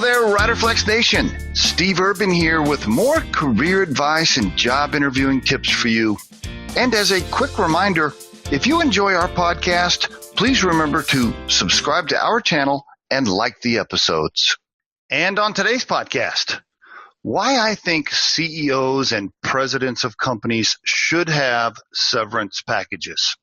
there, Riderflex Nation. Steve Urban here with more career advice and job interviewing tips for you. And as a quick reminder, if you enjoy our podcast, please remember to subscribe to our channel and like the episodes. And on today's podcast, why I think CEOs and presidents of companies should have severance packages.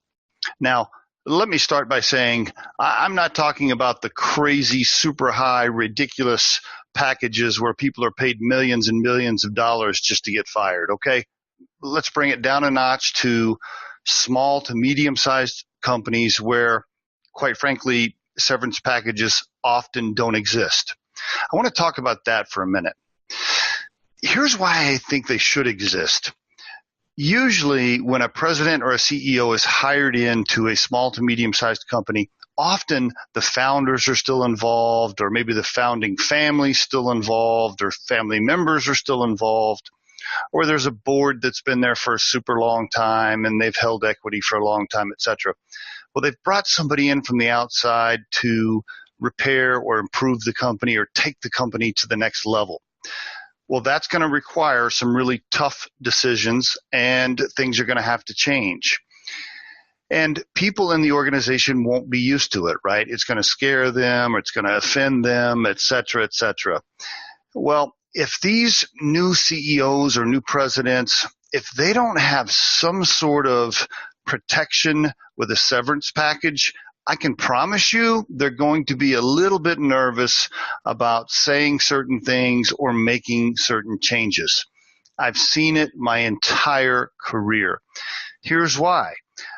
Now, let me start by saying I'm not talking about the crazy, super high, ridiculous packages where people are paid millions and millions of dollars just to get fired, okay? Let's bring it down a notch to small to medium-sized companies where, quite frankly, severance packages often don't exist. I want to talk about that for a minute. Here's why I think they should exist. Usually when a president or a CEO is hired into a small to medium-sized company, often the founders are still involved, or maybe the founding family's still involved, or family members are still involved, or there's a board that's been there for a super long time and they've held equity for a long time, etc. Well, they've brought somebody in from the outside to repair or improve the company or take the company to the next level. Well, that's going to require some really tough decisions, and things are going to have to change. And people in the organization won't be used to it, right? It's going to scare them, or it's going to offend them, et cetera, et cetera. Well, if these new CEOs or new presidents, if they don't have some sort of protection with a severance package, I can promise you they're going to be a little bit nervous about saying certain things or making certain changes. I've seen it my entire career. Here's why.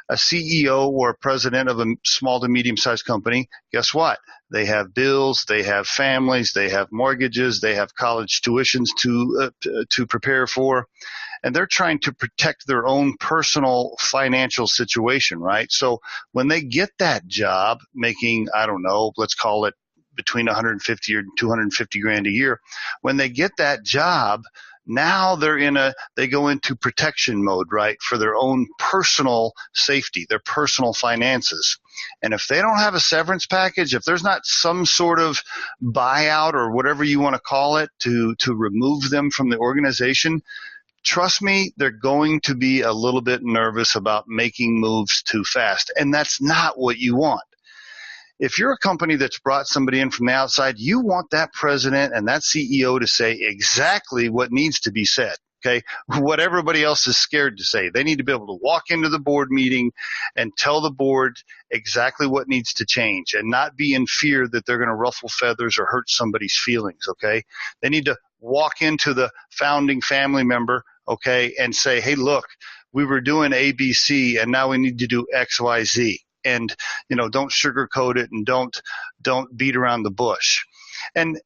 A CEO or a president of a small to medium-sized company, guess what? They have bills, they have families, they have mortgages, they have college tuitions to prepare for, and they're trying to protect their own personal financial situation, right? So when they get that job making, I don't know, let's call it between 150 or 250 grand a year, when they get that job, now they go into protection mode, right, for their own personal safety, their personal finances. And if they don't have a severance package, if there's not some sort of buyout or whatever you want to call it to remove them from the organization, trust me, they're going to be a little bit nervous about making moves too fast. And that's not what you want. If you're a company that's brought somebody in from the outside, you want that president and that CEO to say exactly what needs to be said, okay? What everybody else is scared to say. They need to be able to walk into the board meeting and tell the board exactly what needs to change and not be in fear that they're going to ruffle feathers or hurt somebody's feelings, okay? They need to walk into the founding family member, okay, and say, hey, look, we were doing ABC and now we need to do XYZ. And, don't sugarcoat it and don't beat around the bush. And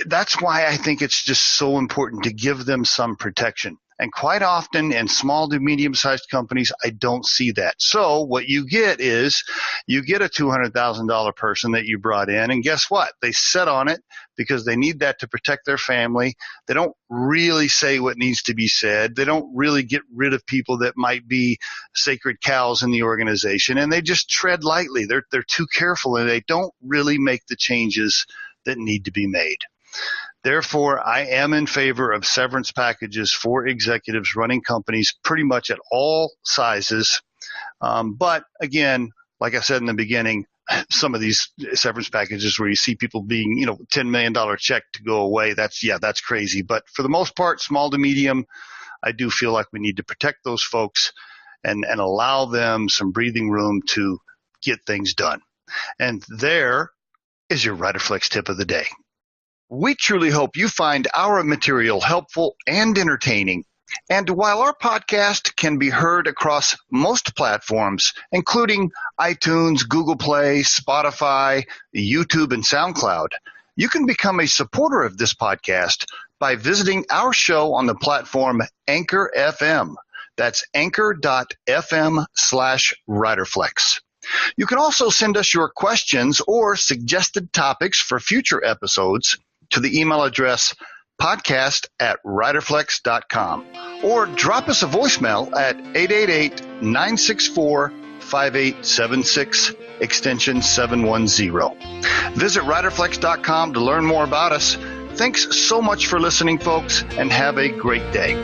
that's why I think it's just so important to give them some protection. And quite often in small to medium-sized companies, I don't see that. So what you get is you get a $200,000 person that you brought in, and guess what? They sit on it because they need that to protect their family. They don't really say what needs to be said. They don't really get rid of people that might be sacred cows in the organization, and they just tread lightly. They're too careful, and they don't really make the changes that need to be made. Therefore, I am in favor of severance packages for executives running companies pretty much at all sizes. But again, like I said in the beginning, some of these severance packages where you see people being, $10 million check to go away, that's crazy. But for the most part, small to medium, I do feel like we need to protect those folks and allow them some breathing room to get things done. And there is your Riderflex tip of the day. We truly hope you find our material helpful and entertaining. And while our podcast can be heard across most platforms, including iTunes, Google Play, Spotify, YouTube, and SoundCloud, you can become a supporter of this podcast by visiting our show on the platform Anchor FM. That's anchor.fm/Riderflex. You can also send us your questions or suggested topics for future episodes to the email address podcast@riderflex.com or drop us a voicemail at 888-964 5876 extension 710. Visit riderflex.com to learn more about us. Thanks so much for listening, folks, and have a great day.